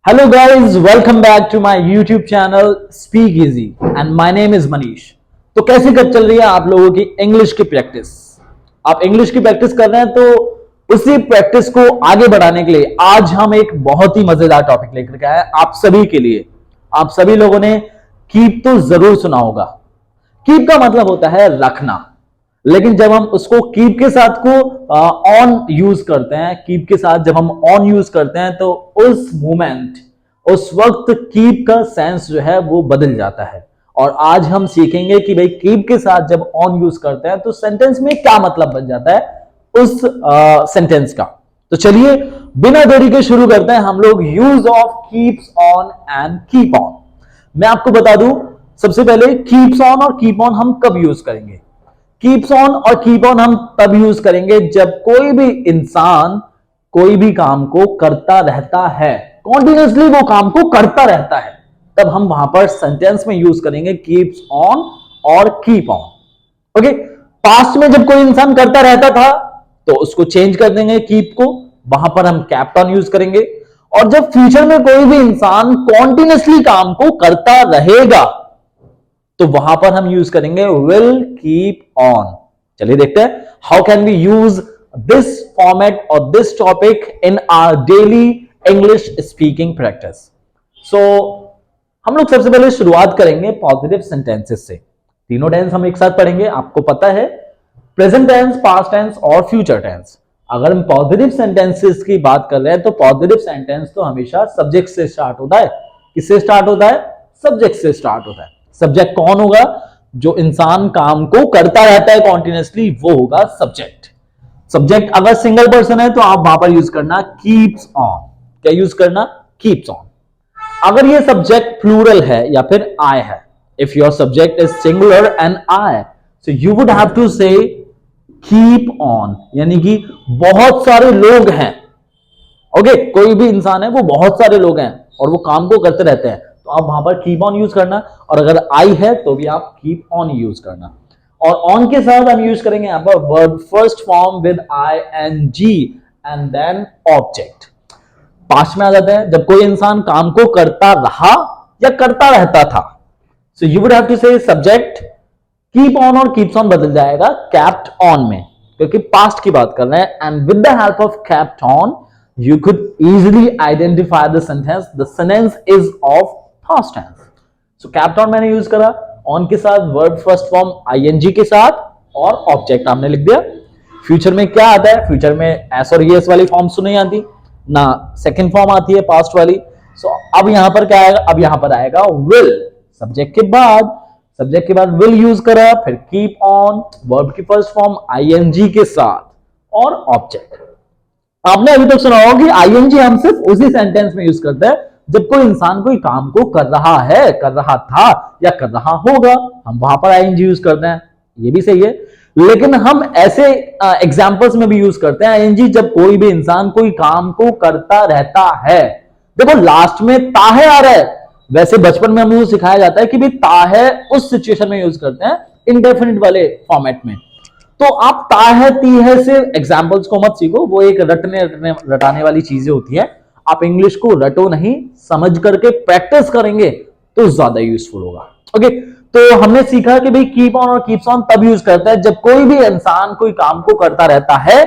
Hello guys, welcome back to my YouTube channel Speak Easy and my name is Manish। तो कैसी चल रही है आप लोगों की इंग्लिश की प्रैक्टिस? आप इंग्लिश की प्रैक्टिस कर रहे हैं तो उसी प्रैक्टिस को आगे बढ़ाने के लिए आज हम एक बहुत ही मजेदार टॉपिक लेकर के आए आप सभी के लिए। आप सभी लोगों ने कीप तो जरूर सुना होगा। कीप का मतलब होता है रखना, लेकिन जब हम उसको कीप के साथ को ऑन यूज करते हैं, कीप के साथ जब हम ऑन यूज करते हैं तो उस मोमेंट उस वक्त कीप का सेंस जो है वो बदल जाता है। और आज हम सीखेंगे कि भाई कीप के साथ जब ऑन यूज करते हैं तो सेंटेंस में क्या मतलब बन जाता है उस सेंटेंस का। तो चलिए बिना देरी के शुरू करते हैं हम लोग use of keeps on and keep on. मैं आपको बता दूं सबसे पहले कीप्स ऑन और कीप ऑन हम कब यूज करेंगे। कीप्स ऑन और कीप ऑन हम तब यूज करेंगे जब कोई भी इंसान कोई भी काम को करता रहता है, कॉन्टिन्यूसली वो काम को करता रहता है, तब हम वहां पर सेंटेंस में यूज करेंगे कीप्स ऑन और कीप ऑन। ओके, पास्ट में जब कोई इंसान करता रहता था तो उसको चेंज कर देंगे कीप को, वहां पर हम कैप्ट ऑन यूज करेंगे। और जब फ्यूचर में कोई भी इंसान कॉन्टिन्यूसली काम को करता रहेगा तो वहां पर हम यूज करेंगे विल कीप ऑन। चलिए देखते हैं how can we use this format और this topic in our daily English speaking practice. So हम लोग सबसे पहले शुरुआत करेंगे पॉजिटिव सेंटेंसेस से। तीनों टेंस हम एक साथ पढ़ेंगे। आपको पता है प्रेजेंट टेंस, पास्ट टेंस और फ्यूचर टेंस। अगर हम पॉजिटिव सेंटेंसेस की बात कर रहे हैं तो पॉजिटिव सेंटेंस तो हमेशा सब्जेक्ट से स्टार्ट होता है। किससे स्टार्ट होता है? सब्जेक्ट से स्टार्ट होता है। सब्जेक्ट कौन होगा? जो इंसान काम को करता रहता है कॉन्टिन्यूसली, वो होगा सब्जेक्ट। सब्जेक्ट अगर सिंगल पर्सन है तो आप वहां पर यूज करना कीप्स ऑन। क्या यूज करना? Keeps on. अगर ये सब्जेक्ट प्लूरल है या फिर आई है, if your subject is singular and I, so you would have to say keep on, यानी कि बहुत सारे लोग हैं। ओके, कोई भी इंसान है, वो बहुत सारे लोग हैं और वो काम को करते रहते हैं, तो आप वहां पर कीप ऑन यूज करना। और अगर आई है तो भी आप कीप ऑन यूज करना। और ऑन के साथ हम यूज करेंगे यहां पर verb first form with I N G and then object. Past में आ जाता है जब कोई इंसान काम को करता रहा या करता रहता था। So you would have to say subject keep on और कीप्स ऑन बदल जाएगा कैप्ट ऑन में, क्योंकि पास्ट की बात कर रहे हैं। And with the help of kept on you could easily identify the sentence is of past tense. So kept on मैंने यूज करा on के साथ वर्ब फर्स्ट फॉर्म ing के साथ और ऑब्जेक्ट आपने लिख दिया। फ्यूचर में क्या आता है? फ्यूचर में एस और yes वाली फॉर्म्स तो नहीं आती ना, सेकंड फॉर्म आती है पास्ट वाली। सो अब यहां पर क्या आएगा? अब यहां पर आएगा will। सब्जेक्ट के बाद will यूज करा, फिर कीप ऑन, वर्ब की फर्स्ट फॉर्म ing के साथ और ऑब्जेक्ट। आपने अभी तक सुना होगा कि आईएनजी हम सिर्फ उसी सेंटेंस में यूज करते हैं जब कोई इंसान कोई काम को कर रहा है, कर रहा था या कर रहा होगा, हम वहां पर आईएनजी यूज करते हैं। ये भी सही है, लेकिन हम ऐसे एग्जांपल्स में भी यूज करते हैं आईएनजी जब कोई भी इंसान कोई काम को करता रहता है। देखो लास्ट में ता है आ रहा है, वैसे बचपन में हमें सिखाया जाता है कि भाई ता है उस सिचुएशन में यूज करते हैं इंडेफिनिट वाले फॉर्मेट में। तो आप ता है ती है से एग्जाम्पल्स को मत सीखो, वो एक रटाने वाली चीजें होती है। आप इंग्लिश को रटो नहीं, समझ करके प्रैक्टिस करेंगे तो ज्यादा यूजफुल होगा। ओके, तो हमने सीखा कि भाई कीप ऑन और कीप्स ऑन तब यूज करता है जब कोई भी इंसान कोई काम को करता रहता है,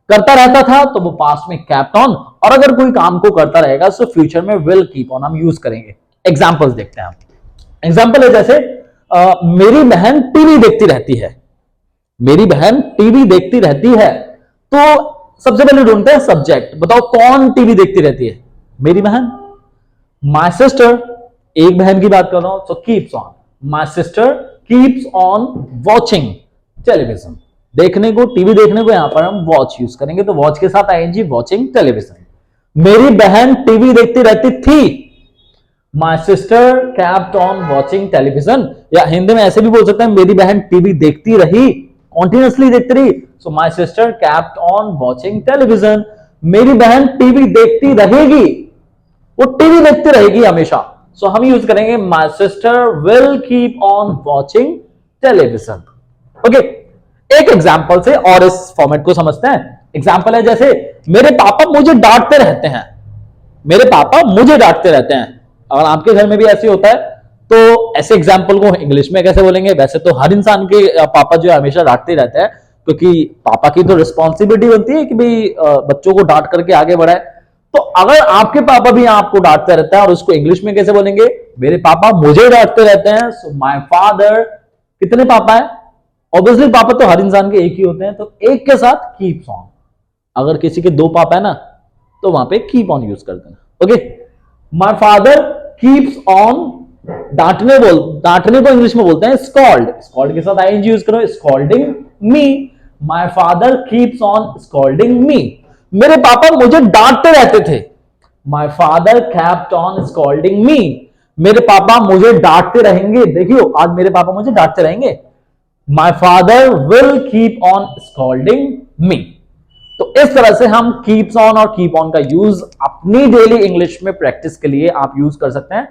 करता रहता था तो वो पास्ट में कैप्ट ऑन, और अगर कोई काम को करता रहेगा तो फ्यूचर में विल कीप ऑन हम यूज करेंगे। एग्जाम्पल्स देखते हैं। एग्जाम्पल है जैसे मेरी बहन टीवी देखती रहती है। मेरी बहन टीवी देखती रहती है, तो सबसे पहले ढूंढते हैं सब्जेक्ट। बताओ कौन टीवी देखती रहती है? मेरी बहन। माय सिस्टर, एक बहन की बात कर रहा हूं, so keeps on. My sister keeps on watching television. देखने को, टीवी देखने को यहां पर हम वॉच यूज करेंगे, तो वॉच के साथ आएंगे वॉचिंग टेलीविजन। मेरी बहन टीवी देखती रहती थी। My sister kept on watching television. या हिंदी में ऐसे भी बोल सकते हैं मेरी बहन टीवी देखती रही, कॉन्टिन्यूसली देखती रही, so my sister kept on watching television. मेरी बहन टीवी देखती रहेगी, वो टीवी देखती रहेगी हमेशा, सो हम यूज करेंगे my sister will keep on watching television. Okay, एक एग्जांपल से और इस फॉर्मेट को समझते हैं। एग्जांपल है जैसे मेरे पापा मुझे डांटते रहते हैं। मेरे पापा मुझे डांटते रहते हैं। अगर आपके घर में भी ऐसे होता है तो ऐसे एग्जाम्पल को इंग्लिश में कैसे बोलेंगे? वैसे तो हर इंसान के पापा जो है हमेशा डांटते रहते हैं, क्योंकि पापा की तो रिस्पॉन्सिबिलिटी बनती है कि भाई बच्चों को डांट करके आगे बढ़ाए। तो अगर आपके पापा भी आपको डांटते रहते हैं और उसको इंग्लिश में कैसे बोलेंगे? मेरे पापा मुझे डांटते रहते हैं, सो माय फादर। कितने पापा है? ऑब्वियसली पापा तो हर इंसान के एक ही होते हैं, तो एक के साथ कीप्स ऑन। अगर किसी के दो पापा है ना तो वहां पे कीप ऑन यूज कर देना। Okay, my father keeps on. डांटने को इंग्लिश में बोलते हैं स्कॉल्ड। स्कॉल्ड के साथ आईएनजी यूज करो, scolding me. My father keeps on scolding me. मेरे पापा मुझे डांटते रहते थे। My father kept on scolding me. मेरे पापा मुझे डांटते रहेंगे। देखियो, आज मेरे पापा मुझे डांटते रहेंगे। My father will keep on scolding me. तो इस तरह से हम कीप्स ऑन और कीप ऑन का यूज अपनी डेली इंग्लिश में प्रैक्टिस के लिए आप यूज कर सकते हैं।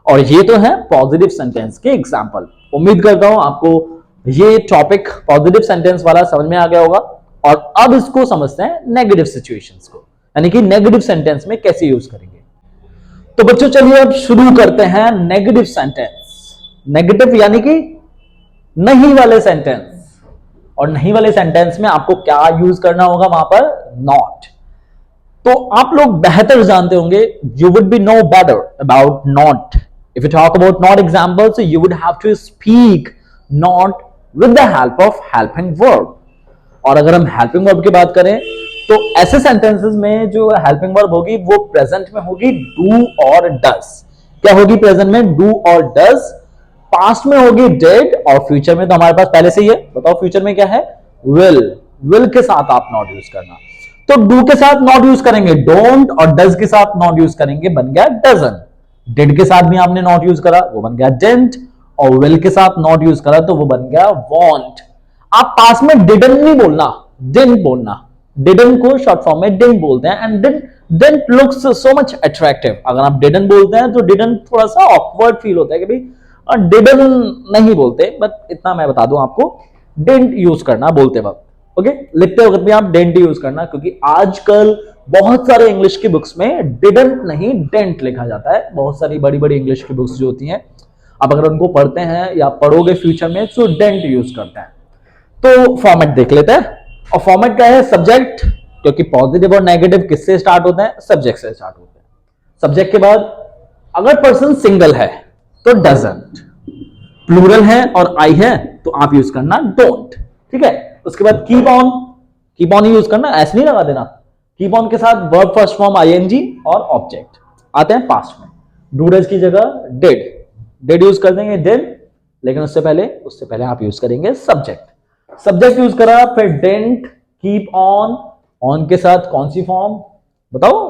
और ये तो है पॉजिटिव सेंटेंस के एग्जांपल। उम्मीद करता हूं आपको ये टॉपिक पॉजिटिव सेंटेंस वाला समझ में आ गया होगा। और अब इसको समझते हैं नेगेटिव सिचुएशंस को, यानी कि नेगेटिव सेंटेंस में कैसे यूज करेंगे। तो बच्चों चलिए अब शुरू करते हैं नेगेटिव सेंटेंस। नेगेटिव यानी कि नहीं वाले सेंटेंस। और नहीं वाले सेंटेंस में आपको क्या यूज करना होगा? वहां पर नॉट। तो आप लोग बेहतर जानते होंगे, you would be know better about not. If you talk about not examples, you would have to speak not with the help of helping verb. और अगर हम हेल्पिंग वर्ब की बात करें तो ऐसे सेंटेंसेस में जो हेल्पिंग वर्ब होगी वो प्रेजेंट में होगी डू और डस। क्या होगी प्रेजेंट में? डू और डस। पास्ट में होगी डिड, और फ्यूचर में तो हमारे पास पहले से ही है। बताओ फ्यूचर में क्या है? विल। विल के साथ आप नॉट यूज करना। तो डू के साथ नॉट यूज करेंगे डोंट, और डज के साथ नॉट यूज करेंगे, बन गया डजन। डिड के साथ भी आपने नॉट यूज करा, वो बन गया डिडंट। और विल के साथ नॉट यूज करा तो वो बन गया वॉन्ट। आप पास में डिडंट नहीं बोलना, डिडंट बोलना। डिडंट को शॉर्ट फॉर्म में डिडंट बोलते हैं, and didn't looks so much attractive. अगर आप डिडंट बोलते हैं तो डिडंट थोड़ा सा ऑकवर्ड फील होता है कि भाई डिडंट नहीं बोलते, बट इतना मैं बता दूं आपको, डिडंट यूज करना बोलते वक्त। ओके, लिखते वक्त भी आप डिडंट यूज करना, क्योंकि आजकल बहुत सारे इंग्लिश की बुक्स में डिडंट नहीं डेंट लिखा जाता है। बहुत सारी बड़ी बड़ी इंग्लिश की बुक्स जो होती हैं, अब अगर उनको पढ़ते हैं या पढ़ोगे फ्यूचर में तो डेंट यूज करते हैं। तो फॉर्मेट देख लेते हैं। और फॉर्मेट क्या है? सब्जेक्ट, क्योंकि पॉजिटिव और नेगेटिव किससे स्टार्ट होते हैं? सब्जेक्ट से स्टार्ट होते हैं। सब्जेक्ट के बाद अगर पर्सन सिंगल है तो डजंट, प्लूरल है और आई है तो आप यूज करना डोंट। ठीक है, उसके बाद keep on. Keep on use करना, ऐसे नहीं लगा देना। कीप ऑन के साथ वर्ब फर्स्ट फॉर्म आईएनजी और ऑब्जेक्ट आते हैं पास्ट में। डू डज की जगह डिड, डिड यूज कर देंगे डिड, लेकिन उससे पहले आप यूज करेंगे सब्जेक्ट। सब्जेक्ट यूज करा, फिर डेंट, कीप ऑन। ऑन के साथ कौन सी फॉर्म बताओ?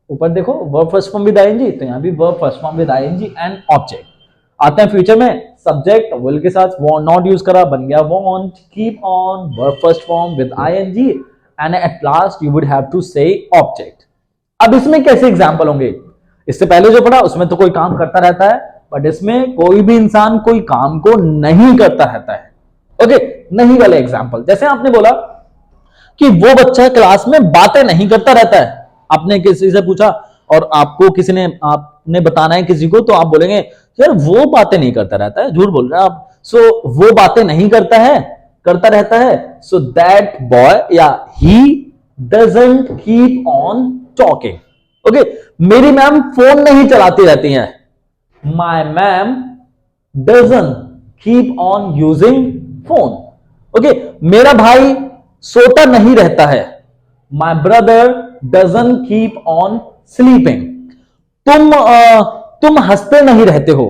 ऊपर देखो, verb first form with I N G, तो यहां भी verb first form with I N G and object आते हैं फ्यूचर में। सब्जेक्ट विल के साथ नॉट यूज करा, बन गया want. Keep on, verb first form with I N G, and at last you would have to say object. अब इसमें कैसे एग्जांपल होंगे? इससे पहले जो पढ़ा उसमें तो कोई काम करता रहता है, बट इसमें कोई भी इंसान कोई काम को नहीं करता रहता है। ओके, नहीं वाले एग्जांपल, जैसे आपने बोला कि वो बच्चा क्लास में बातें नहीं करता रहता है। आपने किसी से पूछा और आपको किसी ने आपने बताना है किसी को, तो आप बोलेंगे यार वो बातें नहीं करता रहता है, झूठ बोल रहे हैं आप। सो वो बातें नहीं करता है, करता रहता है। सो दैट बॉय या he doesn't keep on talking. Okay, मेरी मैम फोन नहीं चलाती रहती हैं। My ma'am doesn't keep on using phone. Okay, मेरा भाई सोता नहीं रहता है। My brother doesn't keep on sleeping. तुम हंसते नहीं रहते हो।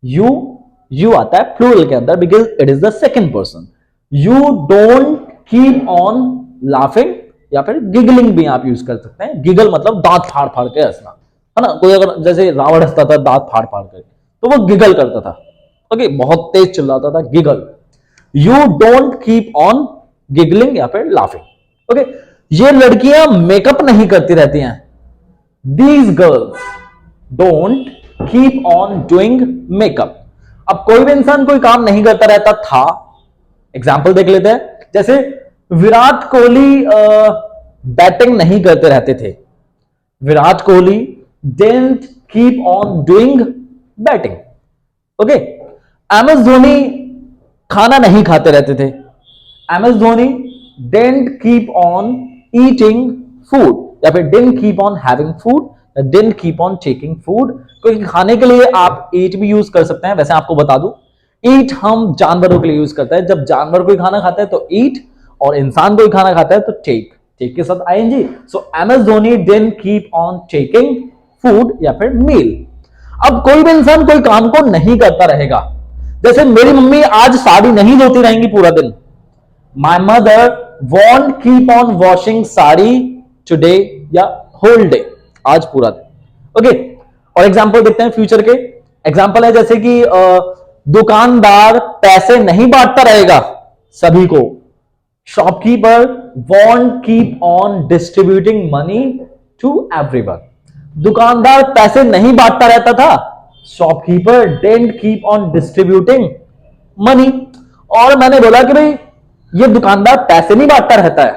यू आता है प्लूरल के अंदर, because it is the second person. You don't keep on laughing, या फिर गिगलिंग भी आप यूज कर सकते हैं। गिगल मतलब दांत फाड़ फाड़ के हंसना, है ना। कोई अगर जैसे रावण हंसता था दांत फाड़ फाड़ के, तो वो गिगल करता था। ओके, बहुत तेज चिल्लाता था, giggle. You don't keep on giggling या फिर लाफिंग। ओके, ये लड़कियां मेकअप नहीं करती रहती हैं। These girls don't keep on doing makeup. अब कोई भी इंसान कोई काम नहीं करता रहता था। एग्जाम्पल देख लेते हैं, जैसे विराट कोहली बैटिंग नहीं करते रहते थे। Virat Kohli didn't keep on doing batting. Okay, M S Dhoni खाना नहीं खाते रहते थे. M S Dhoni didn't keep on eating food, या फिर didn't keep on having food, didn't keep on taking food. क्योंकि खाने के लिए आप eat भी यूज कर सकते हैं. वैसे आपको बता दूं, eat हम जानवरों के लिए यूज करते हैं. जब जानवर कोई खाना खाता है तो eat, और इंसान कोई खाना खाता है तो take के साथ I N G. So M S Dhoni didn't keep on taking food या फिर meal. अब कोई भी इंसान कोई काम को नहीं करता रहेगा. जैसे मेरी मम्मी आज साड़ी नहीं धोती रहेंगी पूरा दिन. My mother won't keep on washing sari today या whole day, आज पूरा दिन. ओके, और एग्जांपल देखते हैं फ्यूचर के. एग्जांपल है जैसे कि दुकानदार पैसे नहीं बांटता रहेगा सभी को. Shopkeeper won't keep on distributing money to everyone. दुकानदार पैसे नहीं बांटता रहता था. Shopkeeper didn't keep on distributing money. और मैंने बोला कि भाई ये दुकानदार पैसे नहीं बांटता रहता है,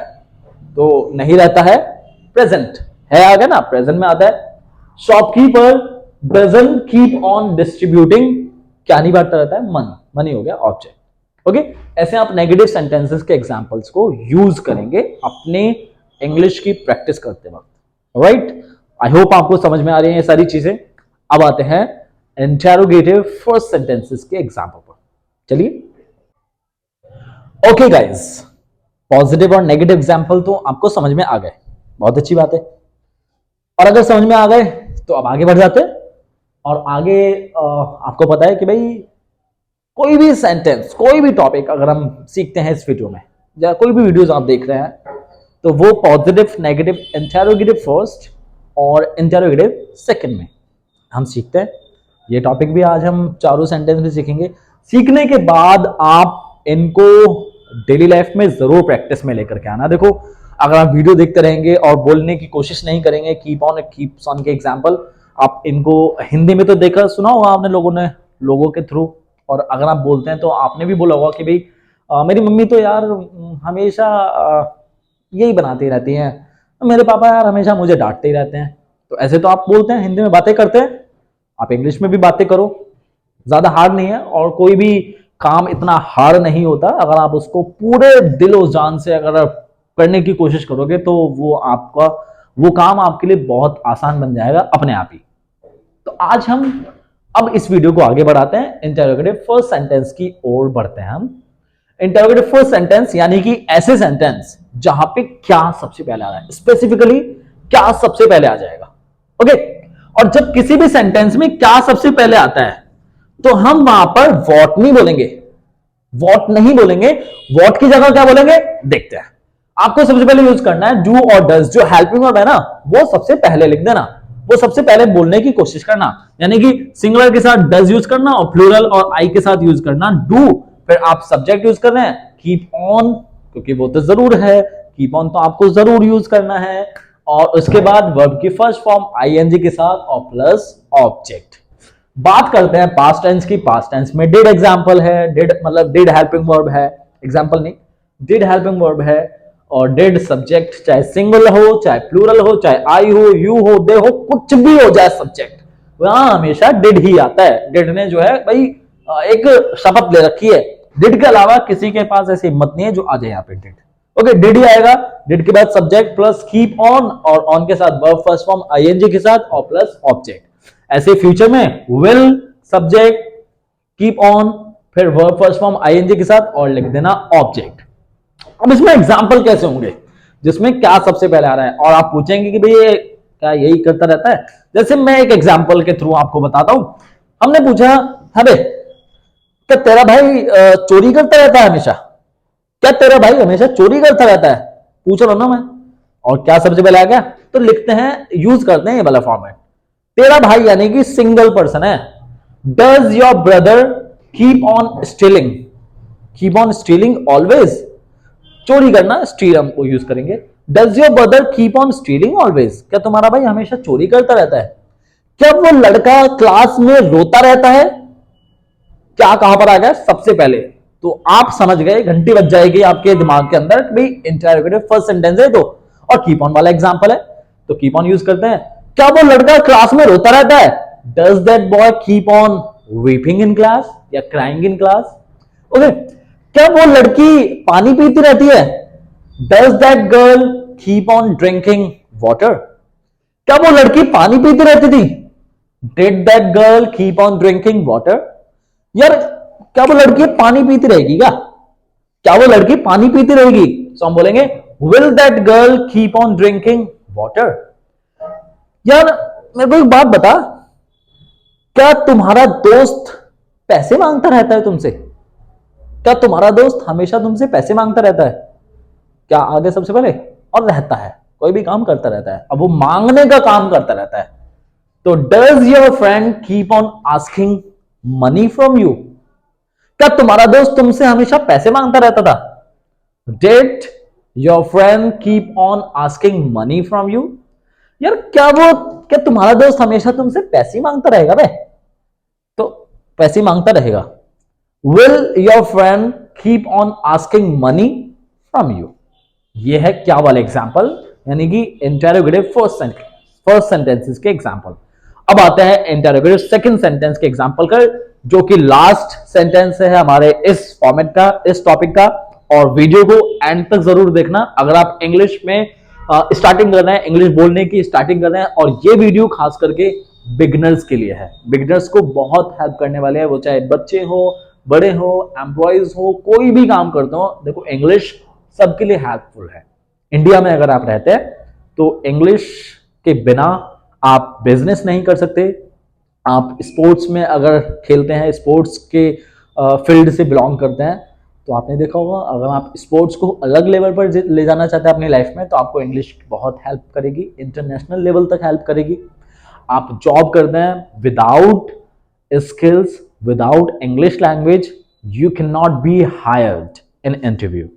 तो नहीं रहता है प्रेजेंट है, आ गया ना, प्रेजेंट में आता है. Shopkeeper doesn't keep on distributing, क्या नहीं बांटता रहता है, मनी. मनी हो गया ऑब्जेक्ट. ओके, ऐसे आप नेगेटिव सेंटेंसेस के एग्जांपल्स को यूज करेंगे अपने इंग्लिश की प्रैक्टिस करते वक्त. राइट, आई होप आपको समझ में आ रही है ये सारी चीजें. अब आते हैं इंटेरोगेटिव फर्स्ट सेंटेंसेस के एग्जांपल पर. चलिए. ओके गाइस, पॉजिटिव और नेगेटिव एग्जांपल तो आपको समझ में आ गए, बहुत अच्छी बात है. और अगर समझ में आ गए तो अब आगे बढ़ जाते हैं. और आगे आपको पता है कि भाई कोई भी सेंटेंस, कोई भी टॉपिक अगर हम सीखते हैं इस वीडियो में, या कोई भी वीडियोस आप देख रहे हैं, तो वो पॉजिटिव, नेगेटिव, इंटेरोगेटिव फर्स्ट और इंटेरोगेटिव सेकंड में हम सीखते हैं. ये टॉपिक भी आज हम चारों सेंटेंस में सीखेंगे. सीखने के बाद आप इनको डेली लाइफ में जरूर प्रैक्टिस में लेकर के आना. देखो, अगर आप वीडियो देखते रहेंगे और बोलने की कोशिश नहीं करेंगे, कीप्स ऑन के एग्जाम्पल, आप इनको हिंदी में तो देखा सुना होगा आपने लोगों के थ्रू. और अगर आप बोलते हैं तो आपने भी बोला होगा कि भाई मेरी मम्मी तो यार हमेशा यही बनाती रहती हैं, मेरे पापा यार हमेशा मुझे डांटते ही रहते हैं. तो ऐसे तो आप बोलते हैं, हिंदी में बातें करते हैं, आप इंग्लिश में भी बातें करो. ज्यादा हार्ड नहीं है, और कोई भी काम इतना हार्ड नहीं होता. अगर आप उसको पूरे दिलो जान से अगर करने की कोशिश करोगे तो वो काम आपके लिए बहुत आसान बन जाएगा अपने आप ही. तो आज हम अब इस वीडियो को आगे बढ़ाते हैं, इंटेरोगेटिव फर्स्ट सेंटेंस की ओर बढ़ते हैं हम. इंटेरोगेटिव फर्स्ट सेंटेंस यानी कि ऐसे सेंटेंस जहां पे क्या सबसे पहले आ रहा है, स्पेसिफिकली क्या सबसे पहले आ जाएगा. ओके, और जब किसी भी सेंटेंस में क्या सबसे पहले आता है तो हम वहां पर व्हाट नहीं बोलेंगे, व्हाट नहीं बोलेंगे. व्हाट की जगह क्या बोलेंगे, देखते हैं. आपको सबसे पहले यूज करना है डू और डज. जो हेल्पिंग वर्ब है ना, वो सबसे पहले लिख देना, वो सबसे पहले बोलने की कोशिश करना. यानी कि सिंगुलर के साथ डज यूज करना और प्लूरल और आई के साथ यूज करना डू. फिर आप सब्जेक्ट यूज कर रहे हैं कीप ऑन, क्योंकि वो तो जरूर है, कीप ऑन तो आपको जरूर यूज करना है. और उसके बाद वर्ब की फर्स्ट फॉर्म आईएनजी के साथ और प्लस ऑब्जेक्ट. बात करते हैं पास्ट टेंस की. पास्ट टेंस में डिड एग्जांपल है, डिड मतलब डिड हेल्पिंग वर्ब है, एग्जांपल नहीं, डिड हेल्पिंग वर्ब है. और डिड सब्जेक्ट, चाहे सिंगल हो, चाहे प्लूरल हो, चाहे आई हो, यू हो, दे हो, कुछ भी हो जाए सब्जेक्ट, वहां हमेशा डिड ही आता है. डिड ने जो है भाई एक शपथ ले रखी है, डिड के अलावा किसी के पास ऐसी हिम्मत नहीं है जो आ जाए यहाँ पे डिड. ओके, डिड ही आएगा. डिड के बाद सब्जेक्ट प्लस कीप ऑन, और ऑन के साथ वर्ब फर्स्ट फॉर्म आईएनजी के साथ और प्लस ऑब्जेक्ट. ऐसे फ्यूचर में विल सब्जेक्ट कीप ऑन, फिर वर्ब फर्स्ट फॉर्म आईएनजी के साथ और लिख देना ऑब्जेक्ट. अब इसमें एग्जाम्पल कैसे होंगे जिसमें क्या सबसे पहले आ रहा है, और आप पूछेंगे कि भाई ये क्या यही करता रहता है. जैसे मैं एक एग्जाम्पल के थ्रू आपको बताता हूं. हमने पूछा, अरे क्या तेरा भाई चोरी करता रहता है हमेशा, क्या तेरा भाई हमेशा चोरी करता रहता है, पूछ रहा हूं ना मैं. और क्या सबसे पहले आ गया, तो लिखते हैं, यूज करते हैं ये वाला फॉर्मेट. तेरा भाई यानी कि सिंगल पर्सन है. Does your brother keep on stealing, keep on stealing always, चोरी करना, स्टील हम को यूज करेंगे. Does your brother keep on stealing always, क्या तुम्हारा भाई हमेशा चोरी करता रहता है. क्या वो लड़का क्लास में रोता रहता है. क्या कहां पर आ गया सबसे पहले, तो आप समझ गए, घंटी बज जाएगी आपके दिमाग के अंदर कि भाई इंटेरोगेटिव फर्स्ट सेंटेंस है तो, और कीप ऑन वाला एग्जांपल है तो कीप ऑन यूज करते हैं. क्या वो लड़का क्लास में रोता रहता है? Does that boy keep on weeping in class या क्राइंग इन क्लास? ओके, क्या वो लड़की पानी पीती रहती है? Does that girl keep on drinking water? क्या वो लड़की पानी पीती रहती थी? Did that girl keep on drinking water? यार, क्या वो लड़की पानी पीती रहेगी क्या? क्या वो लड़की पानी पीती रहेगी? तो हम बोलेंगे will that girl keep on drinking water? यार, मेरे को एक बात बता, क्या तुम्हारा दोस्त पैसे मांगता रहता है तुमसे? क्या तुम्हारा दोस्त हमेशा तुमसे पैसे मांगता रहता है? क्या आगे सबसे पहले और रहता है, कोई भी काम करता रहता है, अब वो मांगने का काम करता रहता है। तो does your friend keep on asking money from you? क्या तुम्हारा दोस्त तुमसे हमेशा पैसे मांगता रहता था? Did your friend keep on asking money from you? यार, क्या तुम्हारा दोस्त हमेशा तुमसे पैसे मांगता रहेगा बे? तो पैसे मांगता रहेगा। Will your friend keep on asking money from you? ये है क्या वाला एग्जाम्पल, यानी कि इंटेरोगेटिव फर्स्ट सेंटेंसेस के एग्जाम्पल। अब आते हैं इंटेरोगेटिव सेकंड सेंटेंस के एग्जाम्पल का, जो कि लास्ट सेंटेंस है हमारे इस फॉर्मेट का, इस टॉपिक का। और वीडियो को एंड तक जरूर देखना अगर आप इंग्लिश में स्टार्टिंग कर रहे हैं, इंग्लिश बोलने की स्टार्टिंग कर रहे हैं। और ये वीडियो खास करके बिगिनर्स के लिए है, बिगिनर्स को बहुत हेल्प करने वाले हैं, वो चाहे बच्चे हो, बड़े हो, एम्प्लॉयज हो, कोई भी काम करते हो। देखो, इंग्लिश सबके लिए हेल्पफुल है। इंडिया में अगर आप रहते हैं तो इंग्लिश के बिना आप बिजनेस नहीं कर सकते। आप स्पोर्ट्स में अगर खेलते हैं, स्पोर्ट्स के फील्ड से बिलोंग करते हैं, तो आपने देखा होगा अगर आप स्पोर्ट्स को अलग लेवल पर ले जाना चाहते हैं अपनी लाइफ में, तो आपको इंग्लिश बहुत हेल्प करेगी, इंटरनेशनल लेवल तक हेल्प करेगी। आप जॉब करते हैं, without skills, without English language, you can not be hired in interview.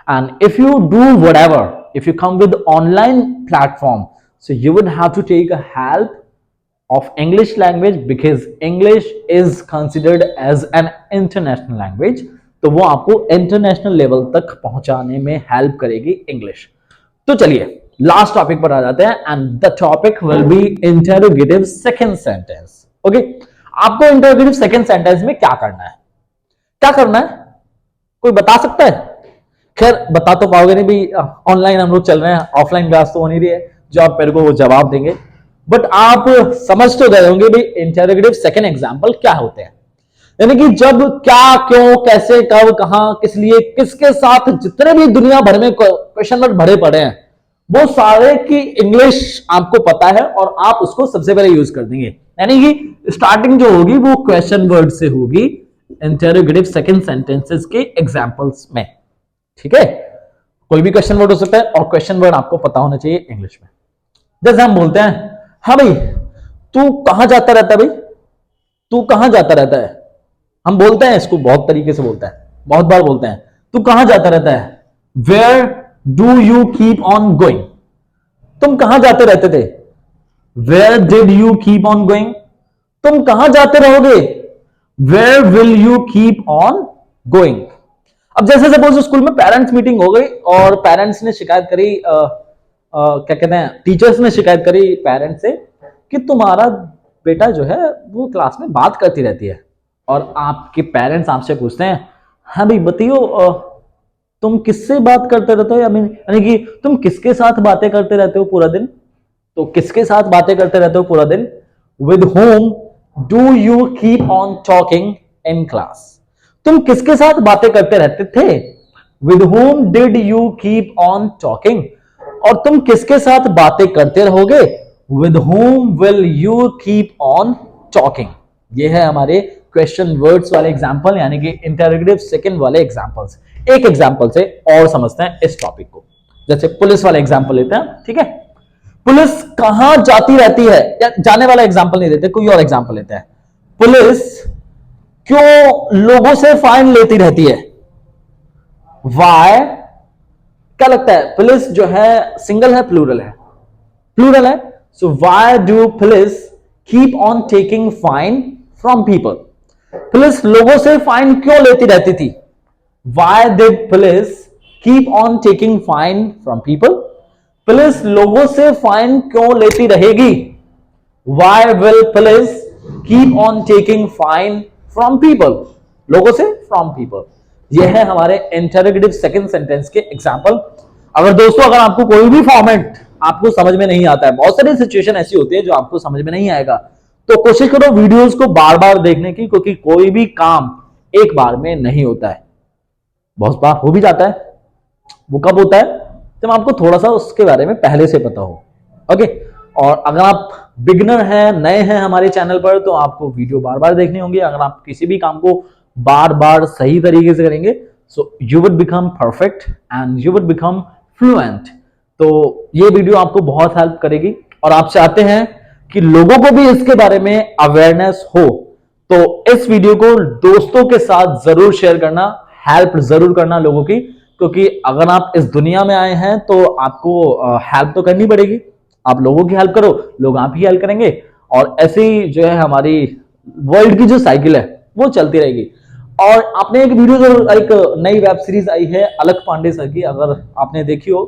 And if you do whatever, if you come with online platform, so you would have to take a help of English language because English is considered as an international language. तो वो आपको international level तक पहुंचाने में help करेगी English. तो चलिए last topic पर आ जाते हैं, and the topic will be interrogative second sentence. Okay, आपको इंटेरोगेटिव सेकंड सेंटेंस में क्या करना है? क्या करना है, कोई बता सकता है? खैर, बता तो पाओगे नहीं भी, ऑनलाइन हम लोग चल रहे हैं, ऑफलाइन क्लास तो हो नहीं रही है जो आप मेरे को वो जवाब देंगे। बट आप समझ तो गए होंगे भी इंटेरोगेटिव सेकंड एग्जांपल क्या होते हैं। यानी कि जब क्या, क्यों, कैसे, कब, कहां, किस लिए, किसके साथ, जितने भी दुनिया भर में क्वेश्चन वर्ड भरे पड़े हैं, वो सारे की इंग्लिश आपको पता है और आप उसको सबसे पहले यूज कर देंगे। यानी कि स्टार्टिंग जो होगी वो क्वेश्चन वर्ड से होगी इंटेरोगेटिव सेकंड सेंटेंसेस के एग्जांपल्स में। ठीक है, कोई भी क्वेश्चन वर्ड हो सकता है और क्वेश्चन वर्ड आपको पता होना चाहिए इंग्लिश में। जैसे हम बोलते हैं, हाँ भाई तू कहां जाता रहता है? भाई तू कहां जाता रहता है? हम बोलते हैं इसको बहुत तरीके से बोलते हैं, बहुत बार बोलते हैं, तू कहां जाता रहता है? Where do you keep on going? तुम कहां जाते रहते थे? Where did you keep on going? तुम कहां जाते रहोगे? Where will you keep on going? अब जैसे सपोज स्कूल में पेरेंट्स मीटिंग हो गई और पेरेंट्स ने शिकायत करी, क्या कहते हैं, टीचर्स ने शिकायत करी पेरेंट्स से कि तुम्हारा बेटा जो है वो क्लास में बात करती रहती है। और आपके पेरेंट्स आपसे पूछते हैं, हाँ भाई बताइयो, तुम किससे बात करते रहते हो? यानी कि तुम किसके साथ बातें करते रहते हो पूरा दिन? तो किसके साथ बातें करते रहते हो पूरा दिन? With home do you keep on talking in class? तुम किसके साथ बातें करते रहते थे? With home did you keep on talking? और तुम किसके साथ बातें करते रहोगे? With home will you keep on talking? ये है हमारे क्वेश्चन वर्ड्स वाले एग्जांपल, यानी कि इंटेरोगेटिव सेकंड वाले एग्जांपल्स। एक एग्जांपल से और समझते हैं इस टॉपिक को। जैसे पुलिस वाला एग्जांपल लेते हैं, ठीक है। पुलिस कहां जाती रहती है? या जाने वाला एग्जांपल नहीं देते, कोई और एग्जांपल लेते हैं। पुलिस क्यों लोगों से फाइन लेती रहती है? वाई? क्या लगता है, पुलिस जो है सिंगल है प्लूरल है? प्लूरल है। So why do police keep on taking fine from people? Police लोगों से फाइन क्यों लेती रहती थी? Why did police keep on taking fine from people? Police लोगों से फाइन क्यों लेती रहेगी? Why will police keep on taking fine from people? लोगों से from people. ये है हमारे इंटरोगेटिव सेकंड सेंटेंस के एग्जाम्पल। अगर दोस्तों अगर आपको कोई भी फॉर्मेट आपको समझ में नहीं आता है, बहुत सारी सिचुएशन ऐसी होती है जो आपको समझ में नहीं आएगा, तो कोशिश करो वीडियोस को बार बार देखने की, क्योंकि कोई भी काम एक बार में नहीं होता है, बहुत बार हो भी जाता है। वो कब होता है? जब आपको थोड़ा सा उसके बारे में पहले से पता हो। ओके, और अगर आप बिगिनर हैं, नए हैं हमारे चैनल पर, तो आपको वीडियो बार बार देखनी होंगी। अगर आप किसी भी काम को बार बार सही तरीके से करेंगे, सो you would become perfect and you would become fluent. तो ये वीडियो आपको बहुत हेल्प करेगी, और आप चाहते हैं कि लोगों को भी इसके बारे में अवेयरनेस हो, तो इस वीडियो को दोस्तों के साथ जरूर शेयर करना, हेल्प जरूर करना लोगों की, क्योंकि अगर आप इस दुनिया में आए हैं तो आपको हेल्प तो करनी पड़ेगी। आप लोगों की हेल्प करो, लोग आप ही हेल्प करेंगे, और ऐसे ही जो है हमारी वर्ल्ड की जो साइकिल है वो चलती रहेगी। और आपने एक वीडियो जो एक नई वेब सीरीज आई है अलख पांडे सर की, अगर आपने देखी हो,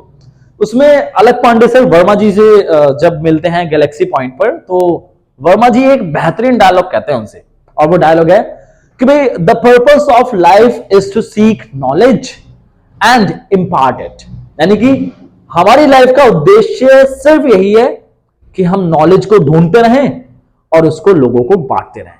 उसमें अलख पांडे सर वर्मा जी से जब मिलते हैं गैलेक्सी पॉइंट पर, तो वर्मा जी एक बेहतरीन डायलॉग कहते हैं उनसे, और वो डायलॉग है कि भाई the purpose of life is to seek knowledge and impart it. यानी कि हमारी लाइफ का उद्देश्य सिर्फ यही है कि हम नॉलेज को ढूंढते रहें और उसको लोगों को बांटते रहें।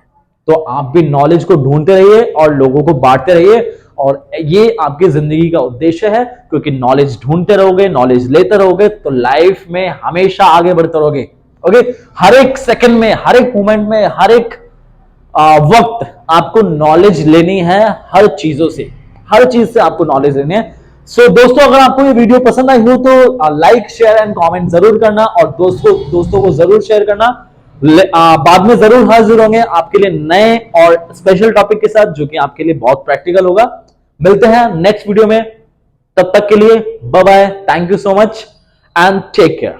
तो आप भी नॉलेज को ढूंढते रहिए और लोगों को बांटते रहिए, और ये आपकी जिंदगी का उद्देश्य है, क्योंकि नॉलेज ढूंढते रहोगे, नॉलेज लेते रहोगे, तो लाइफ में हमेशा आगे बढ़ते रहोगे। ओके, हर एक सेकंड में, हर एक मोमेंट में, हर एक वक्त आपको नॉलेज लेनी है, हर चीजों से, हर चीज से आपको नॉलेज लेनी है। सो दोस्तों, अगर आपको ये वीडियो पसंद आई हो तो लाइक शेयर एंड कमेंट जरूर करना, और दोस्तों को जरूर शेयर करना। बाद में जरूर हाजिर होंगे आपके लिए नए और स्पेशल टॉपिक के साथ, जो कि आपके लिए बहुत प्रैक्टिकल होगा। मिलते हैं नेक्स्ट वीडियो में, तब तक के लिए bye bye, thank you so much and take care.